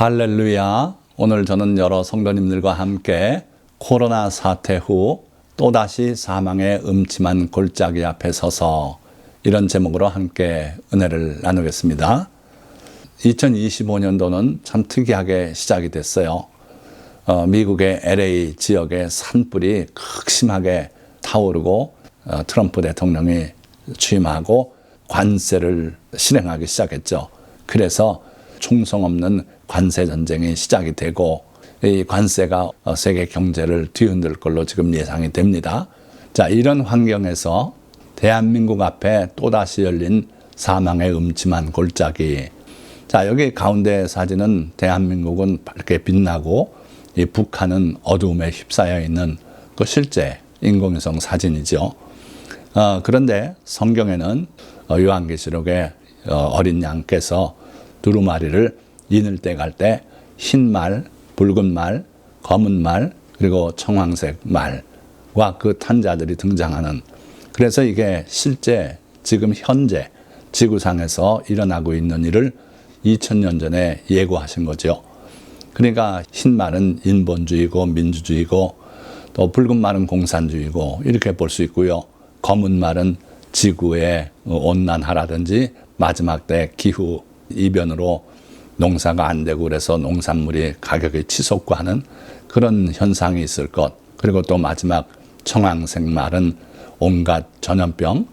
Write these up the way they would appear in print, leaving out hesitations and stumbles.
할렐루야. 오늘 저는 여러 성도님들과 함께 코로나 사태 후 또다시 사망의 음침한 골짜기 앞에 서서 이런 제목으로 함께 은혜를 나누겠습니다. 2025년도는 참 특이하게 시작이 됐어요. 미국의 LA 지역의 산불이 극심하게 타오르고 트럼프 대통령이 취임하고 관세를 실행하기 시작했죠. 그래서 총성 없는 관세 전쟁이 시작이 되고 이 관세가 세계 경제를 뒤흔들 걸로 지금 예상이 됩니다. 자, 이런 환경에서 대한민국 앞에 또다시 열린 사망의 음침한 골짜기. 자, 여기 가운데 사진은 대한민국은 밝게 빛나고 이 북한은 어두움에 휩싸여 있는 그 실제 인공위성 사진이죠. 그런데 성경에는 요한계시록에 어린 양께서 두루마리를 이늘 때 갈 때 흰 말, 붉은 말, 검은 말, 그리고 청황색 말과 그 탄자들이 등장하는, 그래서 이게 실제 지금 현재 지구상에서 일어나고 있는 일을 2000년 전에 예고하신 거죠. 그러니까 흰 말은 인본주의고 민주주의고 또 붉은 말은 공산주의고 이렇게 볼 수 있고요. 검은 말은 지구의 온난화라든지 마지막 때 기후 이변으로 농사가 안 되고 그래서 농산물이 가격이 치솟고하는 그런 현상이 있을 것. 그리고 또 마지막 청황색 말은 온갖 전염병,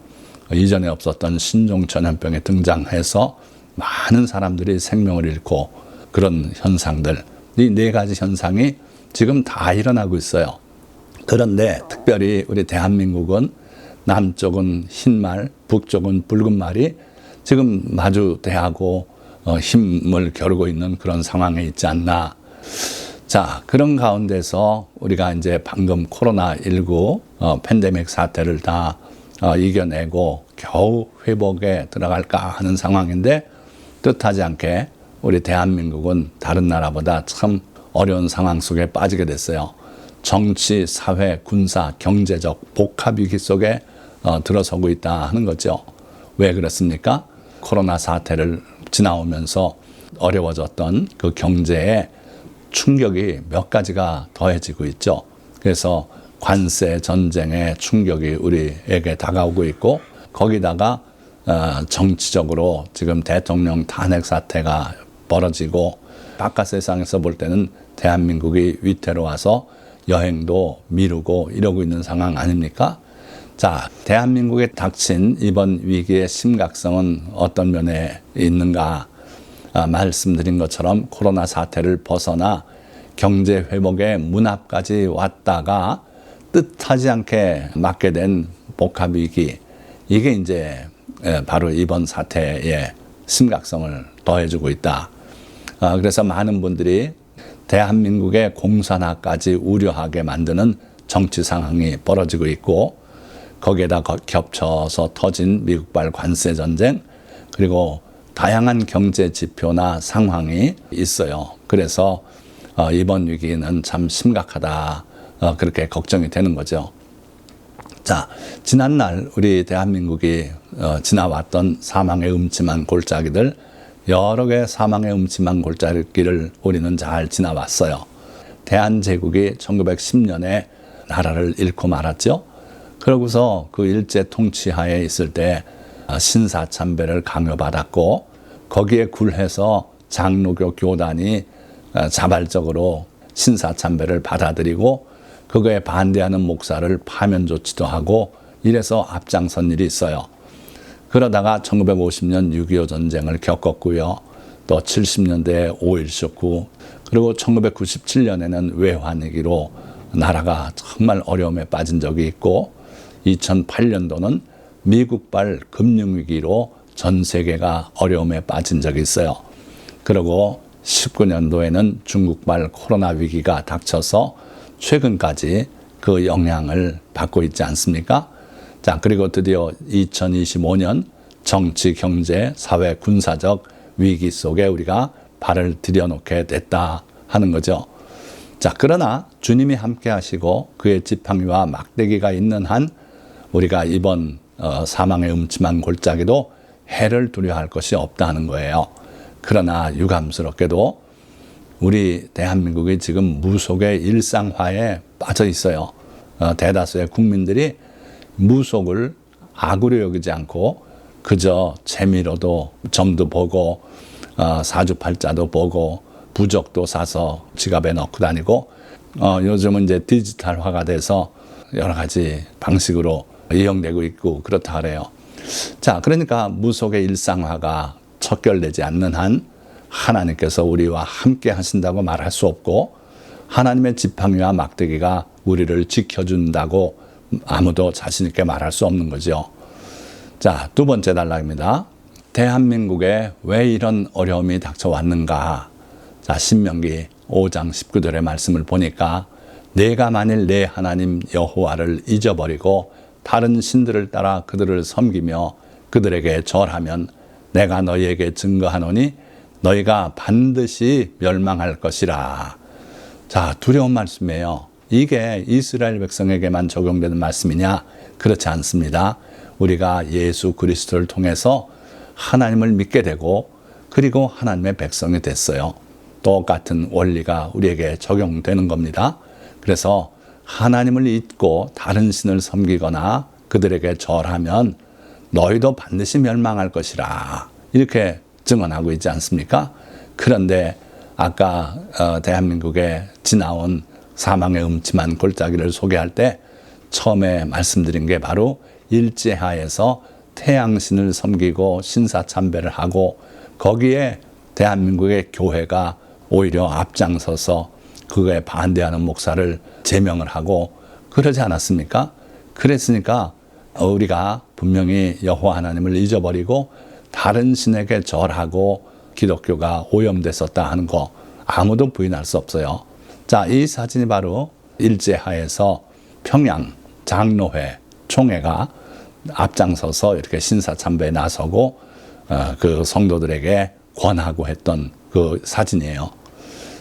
이전에 없었던 신종 전염병이 등장해서 많은 사람들이 생명을 잃고 그런 현상들, 이 네 가지 현상이 지금 다 일어나고 있어요. 그런데 특별히 우리 대한민국은 남쪽은 흰 말, 북쪽은 붉은 말이 지금 마주대하고 힘을 겨루고 있는 그런 상황에 있지 않나. 자, 그런 가운데서 우리가 이제 방금 코로나19 팬데믹 사태를 다 이겨내고 겨우 회복에 들어갈까 하는 상황인데 뜻하지 않게 우리 대한민국은 다른 나라보다 참 어려운 상황 속에 빠지게 됐어요. 정치, 사회, 군사, 경제적 복합위기 속에 들어서고 있다 하는 거죠. 왜 그렇습니까? 코로나 사태를 지나오면서 어려워졌던 그 경제에 충격이 몇 가지가 더해지고 있죠. 그래서 관세 전쟁의 충격이 우리에게 다가오고 있고, 거기다가 정치적으로 지금 대통령 탄핵 사태가 벌어지고, 바깥 세상에서 볼 때는 대한민국이 위태로워서 여행도 미루고 이러고 있는 상황 아닙니까? 자, 대한민국에 닥친 이번 위기의 심각성은 어떤 면에 있는가? 말씀드린 것처럼 코로나 사태를 벗어나 경제 회복의 문 앞까지 왔다가 뜻하지 않게 맞게 된 복합 위기, 이게 이제 바로 이번 사태의 심각성을 더해주고 있다. 그래서 많은 분들이 대한민국의 공산화까지 우려하게 만드는 정치 상황이 벌어지고 있고, 거기에다 겹쳐서 터진 미국발 관세 전쟁, 그리고 다양한 경제 지표나 상황이 있어요. 그래서 이번 위기는 참 심각하다, 그렇게 걱정이 되는 거죠. 자, 지난날 우리 대한민국이 지나왔던 사망의 음침한 골짜기들, 여러 개의 사망의 음침한 골짜기를 우리는 잘 지나왔어요. 대한제국이 1910년에 나라를 잃고 말았죠. 그러고서 그 일제 통치하에 있을 때 신사참배를 강요받았고, 거기에 굴해서 장로교 교단이 자발적으로 신사참배를 받아들이고 그거에 반대하는 목사를 파면 조치도 하고 이래서 앞장선 일이 있어요. 그러다가 1950년 6.25 전쟁을 겪었고요. 또 70년대에 5.1 쇼크, 그리고 1997년에는 외환위기로 나라가 정말 어려움에 빠진 적이 있고, 2008년도는 미국발 금융위기로 전 세계가 어려움에 빠진 적이 있어요. 그리고 19년도에는 중국발 코로나 위기가 닥쳐서 최근까지 그 영향을 받고 있지 않습니까? 자, 그리고 드디어 2025년 정치, 경제, 사회, 군사적 위기 속에 우리가 발을 들여놓게 됐다 하는 거죠. 자, 그러나 주님이 함께 하시고 그의 지팡이와 막대기가 있는 한 우리가 이번 사망의 음침한 골짜기도 해를 두려워할 것이 없다는 거예요. 그러나 유감스럽게도 우리 대한민국이 지금 무속의 일상화에 빠져 있어요. 대다수의 국민들이 무속을 악으로 여기지 않고 그저 재미로도 점도 보고 사주팔자도 보고 부적도 사서 지갑에 넣고 다니고 요즘은 이제 디지털화가 돼서 여러 가지 방식으로 이용되고 있고 그렇다 그래요. 자, 그러니까 무속의 일상화가 척결되지 않는 한 하나님께서 우리와 함께 하신다고 말할 수 없고 하나님의 지팡이와 막대기가 우리를 지켜준다고 아무도 자신 있게 말할 수 없는 거죠. 자, 두 번째 단락입니다. 대한민국에 왜 이런 어려움이 닥쳐왔는가? 자, 신명기 5장 19절의 말씀을 보니까 내가 만일 내 하나님 여호와를 잊어버리고 다른 신들을 따라 그들을 섬기며 그들에게 절하면 내가 너희에게 증거하노니 너희가 반드시 멸망할 것이라. 자, 두려운 말씀이에요. 이게 이스라엘 백성에게만 적용되는 말씀이냐? 그렇지 않습니다. 우리가 예수 그리스도를 통해서 하나님을 믿게 되고 그리고 하나님의 백성이 됐어요. 똑같은 원리가 우리에게 적용되는 겁니다. 그래서 하나님을 잊고 다른 신을 섬기거나 그들에게 절하면 너희도 반드시 멸망할 것이라. 이렇게 증언하고 있지 않습니까? 그런데 아까 대한민국에 지나온 사망의 음침한 골짜기를 소개할 때 처음에 말씀드린 게 바로 일제하에서 태양신을 섬기고 신사참배를 하고 거기에 대한민국의 교회가 오히려 앞장서서 그거에 반대하는 목사를 제명을 하고 그러지 않았습니까? 그랬으니까 우리가 분명히 여호와 하나님을 잊어버리고 다른 신에게 절하고 기독교가 오염됐었다 하는 거 아무도 부인할 수 없어요. 자, 이 사진이 바로 일제하에서 평양 장로회 총회가 앞장서서 이렇게 신사참배에 나서고 그 성도들에게 권하고 했던 그 사진이에요.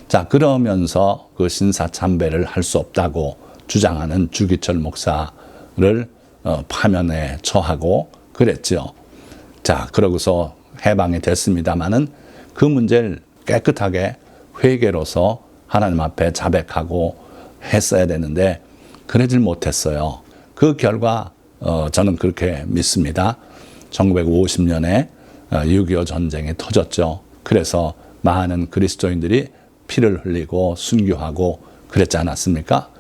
자, 그러면서 그 신사참배를 할 수 없다고 주장하는 주기철 목사를 파면에 처하고 그랬죠. 자, 그러고서 해방이 됐습니다마는 그 문제를 깨끗하게 회개로서 하나님 앞에 자백하고 했어야 되는데 그러질 못했어요. 그 결과 저는 그렇게 믿습니다. 1950년에 6.25 전쟁이 터졌죠. 그래서 많은 그리스도인들이 피를 흘리고 순교하고 그랬지 않았습니까?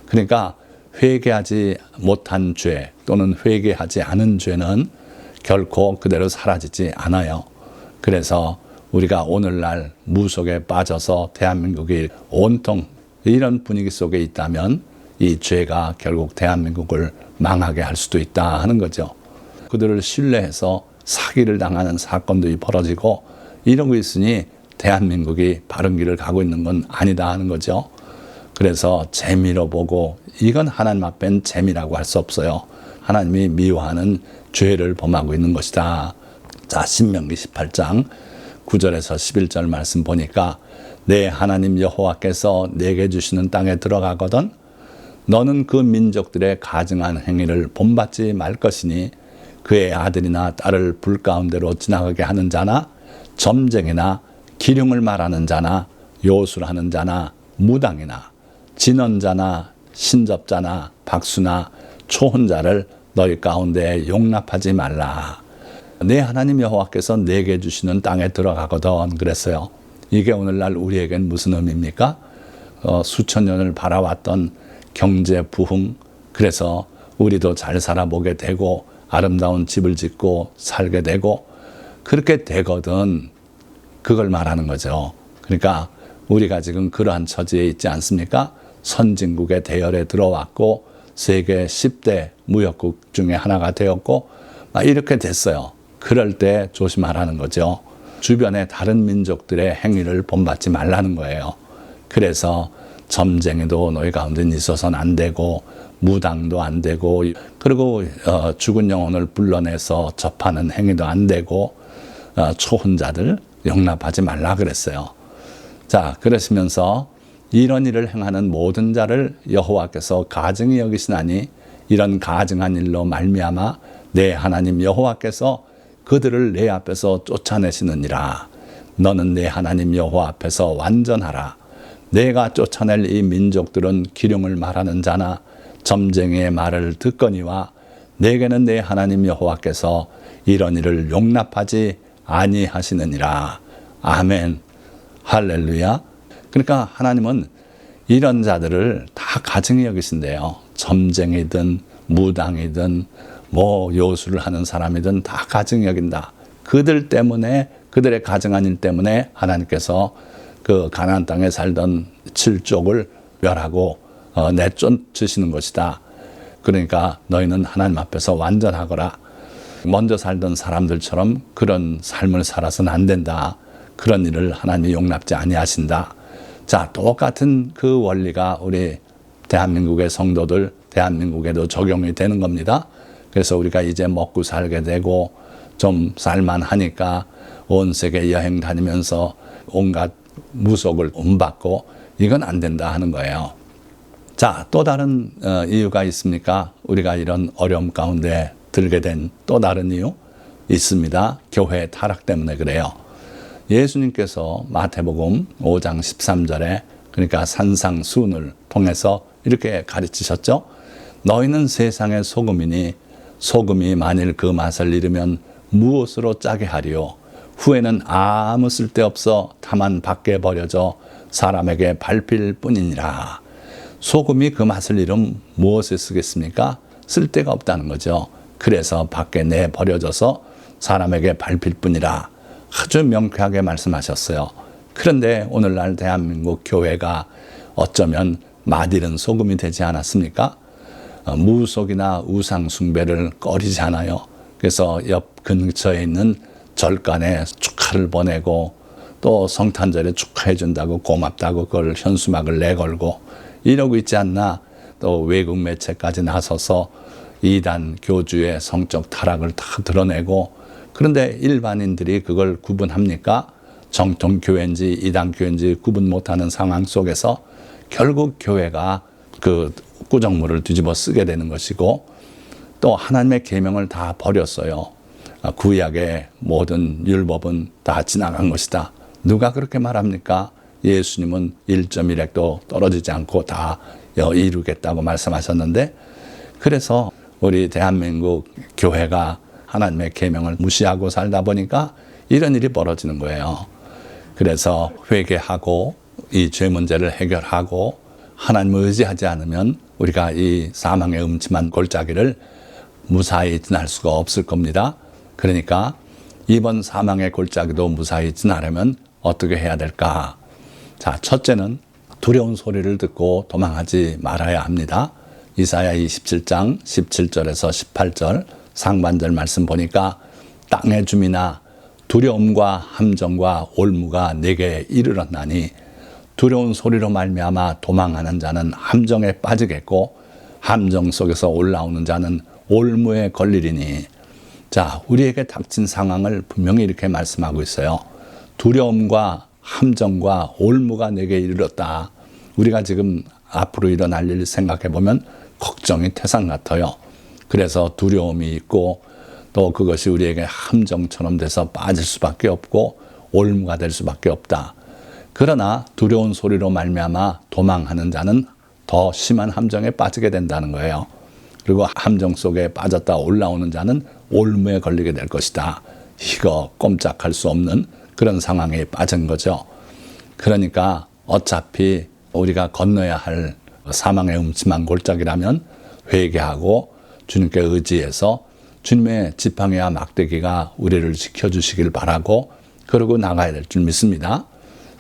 그러니까 회개하지 못한 죄 또는 회개하지 않은 죄는 결코 그대로 사라지지 않아요. 그래서 우리가 오늘날 무속에 빠져서 대한민국이 온통 이런 분위기 속에 있다면 이 죄가 결국 대한민국을 망하게 할 수도 있다 하는 거죠. 그들을 신뢰해서 사기를 당하는 사건들이 벌어지고 이러고 있으니 대한민국이 바른 길을 가고 있는 건 아니다 하는 거죠. 그래서 재미로 보고 이건 하나님 앞엔 재미라고 할 수 없어요. 하나님이 미워하는 죄를 범하고 있는 것이다. 자, 신명기 18장 9절에서 11절 말씀 보니까 내 하나님 여호와께서 내게 주시는 땅에 들어가거든 너는 그 민족들의 가증한 행위를 본받지 말 것이니 그의 아들이나 딸을 불 가운데로 지나가게 하는 자나 점쟁이나 기륭을 말하는 자나 요술하는 자나 무당이나 진언자나 신접자나 박수나 초혼자를 너희 가운데 용납하지 말라. 내 하나님 여호와께서 내게 주시는 땅에 들어가거든 그랬어요. 이게 오늘날 우리에겐 무슨 의미입니까? 수천 년을 바라왔던 경제 부흥, 그래서 우리도 잘 살아보게 되고 아름다운 집을 짓고 살게 되고 그렇게 되거든 그걸 말하는 거죠. 그러니까 우리가 지금 그러한 처지에 있지 않습니까? 선진국의 대열에 들어왔고 세계 10대 무역국 중에 하나가 되었고 이렇게 됐어요. 그럴 때 조심하라는 거죠. 주변의 다른 민족들의 행위를 본받지 말라는 거예요. 그래서 점쟁이도 너희 가운데 있어서는 안 되고 무당도 안 되고 그리고 죽은 영혼을 불러내서 접하는 행위도 안 되고 초혼자들 용납하지 말라 그랬어요. 자, 그러시면서 이런 일을 행하는 모든 자를 여호와께서 가증히 여기시나니 이런 가증한 일로 말미암아 내 하나님 여호와께서 그들을 내 앞에서 쫓아내시느니라. 너는 내 하나님 여호와 앞에서 완전하라. 내가 쫓아낼 이 민족들은 기륭을 말하는 자나 점쟁이의 말을 듣거니와 내게는 내 하나님 여호와께서 이런 일을 용납하지 아니하시느니라. 아멘. 할렐루야. 그러니까 하나님은 이런 자들을 다 가증히 여기신대요. 점쟁이든 무당이든 요술을 하는 사람이든 다 가증히 여긴다. 그들 때문에, 그들의 가증한 일 때문에 하나님께서 그 가나안 땅에 살던 7족을 멸하고 내쫓으시는 것이다. 그러니까 너희는 하나님 앞에서 완전하거라. 먼저 살던 사람들처럼 그런 삶을 살아서는 안 된다. 그런 일을 하나님이 용납지 아니하신다. 자, 똑같은 그 원리가 우리 대한민국의 성도들, 대한민국에도 적용이 되는 겁니다. 그래서 우리가 이제 먹고 살게 되고 좀 살만하니까 온 세계 여행 다니면서 온갖 무속을 본받고 이건 안 된다 하는 거예요. 자, 또 다른 이유가 있습니까? 우리가 이런 어려움 가운데 들게 된 또 다른 이유 있습니다. 교회 타락 때문에 그래요. 예수님께서 마태복음 5장 13절에 그러니까 산상수훈을 통해서 이렇게 가르치셨죠. 너희는 세상의 소금이니 소금이 만일 그 맛을 잃으면 무엇으로 짜게 하리요? 후에는 아무 쓸데없어 다만 밖에 버려져 사람에게 밟힐 뿐이니라. 소금이 그 맛을 잃으면 무엇에 쓰겠습니까? 쓸데가 없다는 거죠. 그래서 밖에 내버려져서 사람에게 밟힐 뿐이라. 아주 명쾌하게 말씀하셨어요. 그런데 오늘날 대한민국 교회가 어쩌면 맛있는 소금이 되지 않았습니까? 무속이나 우상 숭배를 꺼리지 않아요. 그래서 옆 근처에 있는 절간에 축하를 보내고 또 성탄절에 축하해 준다고 고맙다고 그걸 현수막을 내걸고 이러고 있지 않나. 또 외국 매체까지 나서서 이단 교주의 성적 타락을 다 드러내고 그런데 일반인들이 그걸 구분합니까? 정통 교회인지 이단 교회인지 구분 못하는 상황 속에서 결국 교회가 그 꾸정물을 뒤집어 쓰게 되는 것이고 또 하나님의 계명을 다 버렸어요. 구약의 모든 율법은 다 지나간 것이다. 누가 그렇게 말합니까? 예수님은 1.1핵도 떨어지지 않고 다 이루겠다고 말씀하셨는데 그래서 우리 대한민국 교회가 하나님의 계명을 무시하고 살다 보니까 이런 일이 벌어지는 거예요. 그래서 회개하고 이 죄 문제를 해결하고 하나님을 의지하지 않으면 우리가 이 사망의 음침한 골짜기를 무사히 지날 수가 없을 겁니다. 그러니까 이번 사망의 골짜기도 무사히 지나려면 어떻게 해야 될까? 자, 첫째는 두려운 소리를 듣고 도망하지 말아야 합니다. 이사야 27장 17절에서 18절 상반절 말씀 보니까 땅의 주민아 두려움과 함정과 올무가 내게 이르렀나니 두려운 소리로 말미암아 도망하는 자는 함정에 빠지겠고 함정 속에서 올라오는 자는 올무에 걸리리니. 자, 우리에게 닥친 상황을 분명히 이렇게 말씀하고 있어요. 두려움과 함정과 올무가 내게 이르렀다. 우리가 지금 앞으로 일어날 일 생각해 보면 걱정이 태산 같아요. 그래서 두려움이 있고 또 그것이 우리에게 함정처럼 돼서 빠질 수밖에 없고 올무가 될 수밖에 없다. 그러나 두려운 소리로 말미암아 도망하는 자는 더 심한 함정에 빠지게 된다는 거예요. 그리고 함정 속에 빠졌다 올라오는 자는 올무에 걸리게 될 것이다. 이거 꼼짝할 수 없는 그런 상황에 빠진 거죠. 그러니까 어차피 우리가 건너야 할 사망의 음침한 골짜기라면 회개하고 주님께 의지해서 주님의 지팡이와 막대기가 우리를 지켜주시길 바라고 그러고 나가야 될 줄 믿습니다.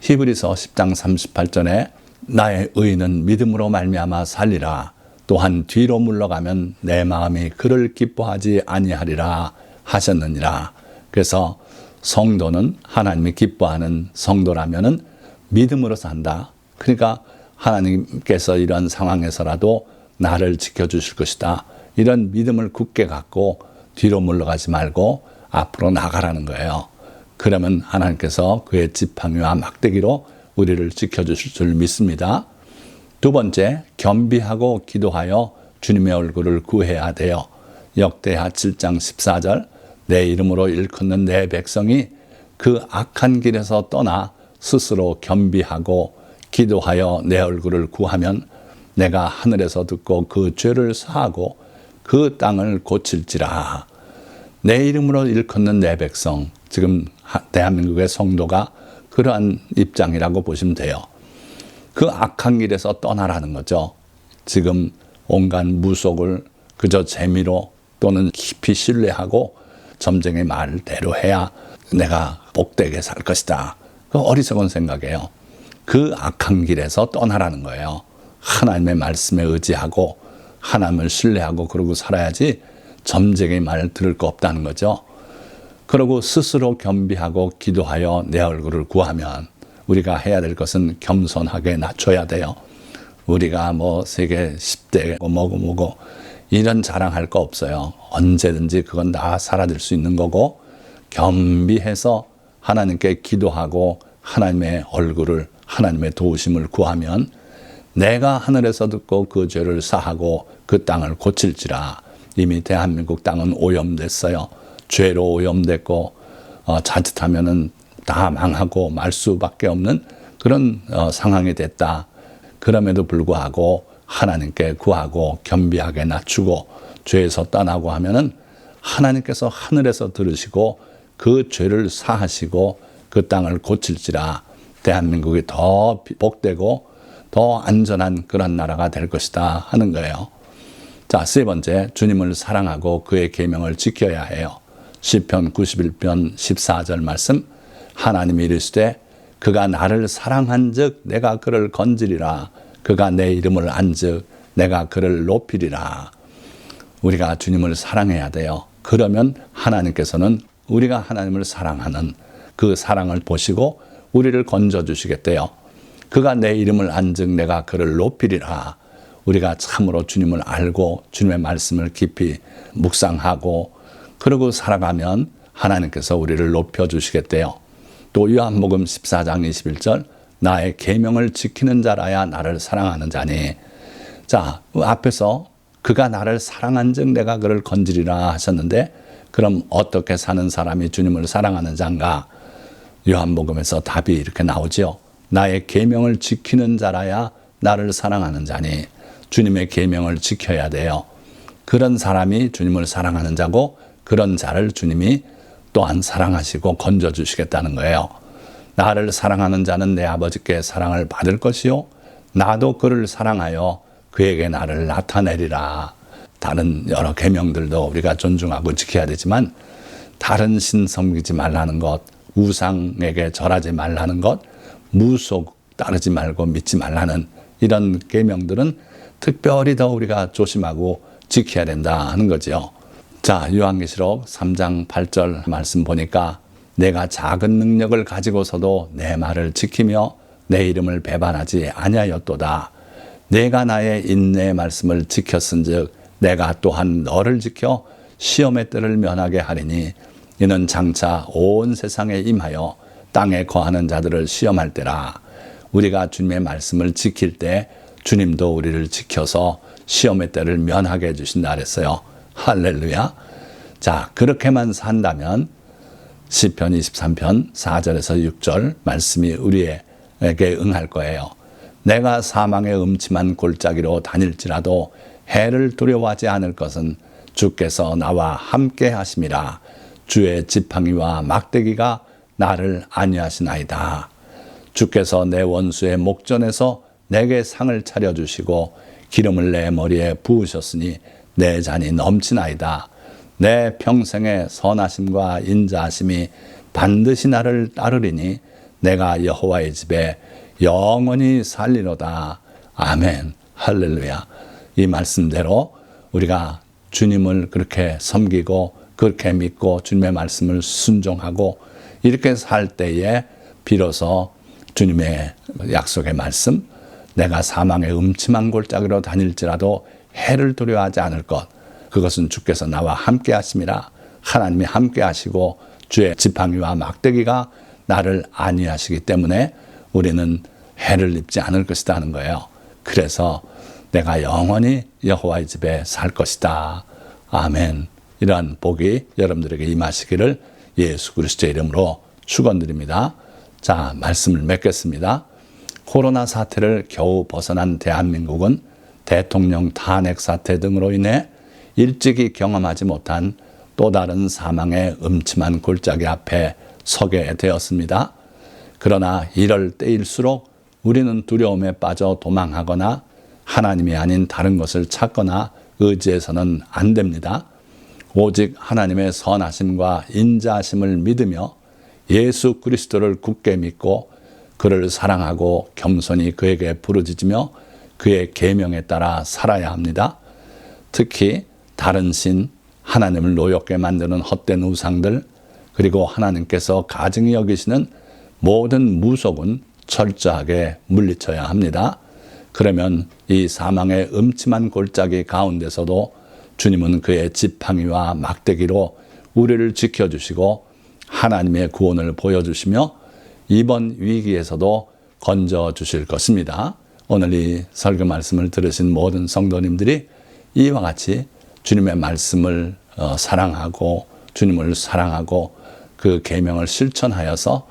히브리서 10장 38절에 나의 의인은 믿음으로 말미암아 살리라. 또한 뒤로 물러가면 내 마음이 그를 기뻐하지 아니하리라 하셨느니라. 그래서 성도는 하나님이 기뻐하는 성도라면은 믿음으로 산다. 그러니까 하나님께서 이런 상황에서라도 나를 지켜주실 것이다. 이런 믿음을 굳게 갖고 뒤로 물러가지 말고 앞으로 나가라는 거예요. 그러면 하나님께서 그의 지팡이와 막대기로 우리를 지켜주실 줄 믿습니다. 두 번째, 겸비하고 기도하여 주님의 얼굴을 구해야 돼요. 역대하 7장 14절 내 이름으로 일컫는 내 백성이 그 악한 길에서 떠나 스스로 겸비하고 기도하여 내 얼굴을 구하면 내가 하늘에서 듣고 그 죄를 사하고 그 땅을 고칠지라. 내 이름으로 일컫는 내 백성, 지금 대한민국의 성도가 그러한 입장이라고 보시면 돼요. 그 악한 길에서 떠나라는 거죠. 지금 온갖 무속을 그저 재미로 또는 깊이 신뢰하고 점쟁의 말대로 해야 내가 복되게 살 것이다. 그 어리석은 생각이에요. 그 악한 길에서 떠나라는 거예요. 하나님의 말씀에 의지하고 하나님을 신뢰하고 그러고 살아야지 점쟁의 말 들을 거 없다는 거죠. 그러고 스스로 겸비하고 기도하여 내 얼굴을 구하면 우리가 해야 될 것은 겸손하게 낮춰야 돼요. 우리가 뭐 세계 10대 뭐고 이런 자랑할 거 없어요. 언제든지 그건 다 사라질 수 있는 거고 겸비해서 하나님께 기도하고 하나님의 얼굴을 하나님의 도우심을 구하면 내가 하늘에서 듣고 그 죄를 사하고 그 땅을 고칠지라. 이미 대한민국 땅은 오염됐어요. 죄로 오염됐고 자칫하면은 다 망하고 말 수밖에 없는 그런 상황이 됐다. 그럼에도 불구하고 하나님께 구하고 겸비하게 낮추고 죄에서 떠나고 하면은 하나님께서 하늘에서 들으시고 그 죄를 사하시고 그 땅을 고칠지라. 대한민국이 더 복되고 더 안전한 그런 나라가 될 것이다 하는 거예요. 자, 세 번째, 주님을 사랑하고 그의 계명을 지켜야 해요. 시편 91편 14절 말씀, 하나님이 이르시되 그가 나를 사랑한즉 내가 그를 건지리라. 그가 내 이름을 안즉 내가 그를 높이리라. 우리가 주님을 사랑해야 돼요. 그러면 하나님께서는 우리가 하나님을 사랑하는 그 사랑을 보시고 우리를 건져주시겠대요. 그가 내 이름을 안즉 내가 그를 높이리라. 우리가 참으로 주님을 알고 주님의 말씀을 깊이 묵상하고 그러고 살아가면 하나님께서 우리를 높여주시겠대요. 또 요한복음 14장 21절, 나의 계명을 지키는 자라야 나를 사랑하는 자니. 자, 앞에서 그가 나를 사랑한즉 내가 그를 건지리라 하셨는데, 그럼 어떻게 사는 사람이 주님을 사랑하는 자인가? 요한복음에서 답이 이렇게 나오죠. 나의 계명을 지키는 자라야 나를 사랑하는 자니. 주님의 계명을 지켜야 돼요. 그런 사람이 주님을 사랑하는 자고 그런 자를 주님이 또한 사랑하시고 건져주시겠다는 거예요. 나를 사랑하는 자는 내 아버지께 사랑을 받을 것이요 나도 그를 사랑하여 그에게 나를 나타내리라. 다른 여러 계명들도 우리가 존중하고 지켜야 되지만 다른 신 섬기지 말라는 것, 우상에게 절하지 말라는 것, 무속 따르지 말고 믿지 말라는 이런 계명들은 특별히 더 우리가 조심하고 지켜야 된다 하는 거죠. 자, 요한계시록 3장 8절 말씀 보니까 내가 작은 능력을 가지고서도 내 말을 지키며 내 이름을 배반하지 아니하였도다. 내가 나의 인내의 말씀을 지켰은즉 내가 또한 너를 지켜 시험의 때를 면하게 하리니 이는 장차 온 세상에 임하여 땅에 거하는 자들을 시험할 때라. 우리가 주님의 말씀을 지킬 때 주님도 우리를 지켜서 시험의 때를 면하게 해주신다 그랬어요. 할렐루야. 자, 그렇게만 산다면 시편 23편 4절에서 6절 말씀이 우리에게 응할 거예요. 내가 사망의 음침한 골짜기로 다닐지라도 해를 두려워하지 않을 것은 주께서 나와 함께 하심이라. 주의 지팡이와 막대기가 나를 안위하시나이다. 주께서 내 원수의 목전에서 내게 상을 차려주시고 기름을 내 머리에 부으셨으니 내 잔이 넘치나이다. 내 평생의 선하심과 인자하심이 반드시 나를 따르리니 내가 여호와의 집에 영원히 살리로다. 아멘. 할렐루야. 이 말씀대로 우리가 주님을 그렇게 섬기고 그렇게 믿고 주님의 말씀을 순종하고 이렇게 살 때에 비로소 주님의 약속의 말씀, 내가 사망의 음침한 골짜기로 다닐지라도 해를 두려워하지 않을 것, 그것은 주께서 나와 함께 하심이라. 하나님이 함께 하시고 주의 지팡이와 막대기가 나를 안위하시기 때문에 우리는 해를 입지 않을 것이다 하는 거예요. 그래서 내가 영원히 여호와의 집에 살 것이다. 아멘. 이러한 복이 여러분들에게 임하시기를 예수 그리스도의 이름으로 축원드립니다. 자, 말씀을 맺겠습니다. 코로나 사태를 겨우 벗어난 대한민국은 대통령 탄핵 사태 등으로 인해 일찍이 경험하지 못한 또 다른 사망의 음침한 골짜기 앞에 서게 되었습니다. 그러나 이럴 때일수록 우리는 두려움에 빠져 도망하거나 하나님이 아닌 다른 것을 찾거나 의지해서는 안 됩니다. 오직 하나님의 선하심과 인자하심을 믿으며 예수 그리스도를 굳게 믿고 그를 사랑하고 겸손히 그에게 부르짖으며 그의 계명에 따라 살아야 합니다. 특히 다른 신, 하나님을 노엽게 만드는 헛된 우상들, 그리고 하나님께서 가증히 여기시는 모든 무속은 철저하게 물리쳐야 합니다. 그러면 이 사망의 음침한 골짜기 가운데서도 주님은 그의 지팡이와 막대기로 우리를 지켜주시고 하나님의 구원을 보여주시며 이번 위기에서도 건져주실 것입니다. 오늘 이 설교 말씀을 들으신 모든 성도님들이 이와 같이 주님의 말씀을 사랑하고 주님을 사랑하고 그 계명을 실천하여서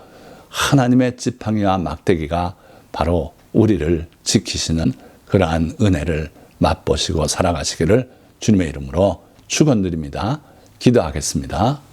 하나님의 지팡이와 막대기가 바로 우리를 지키시는 그러한 은혜를 맛보시고 살아가시기를 주님의 이름으로 축원드립니다. 기도하겠습니다.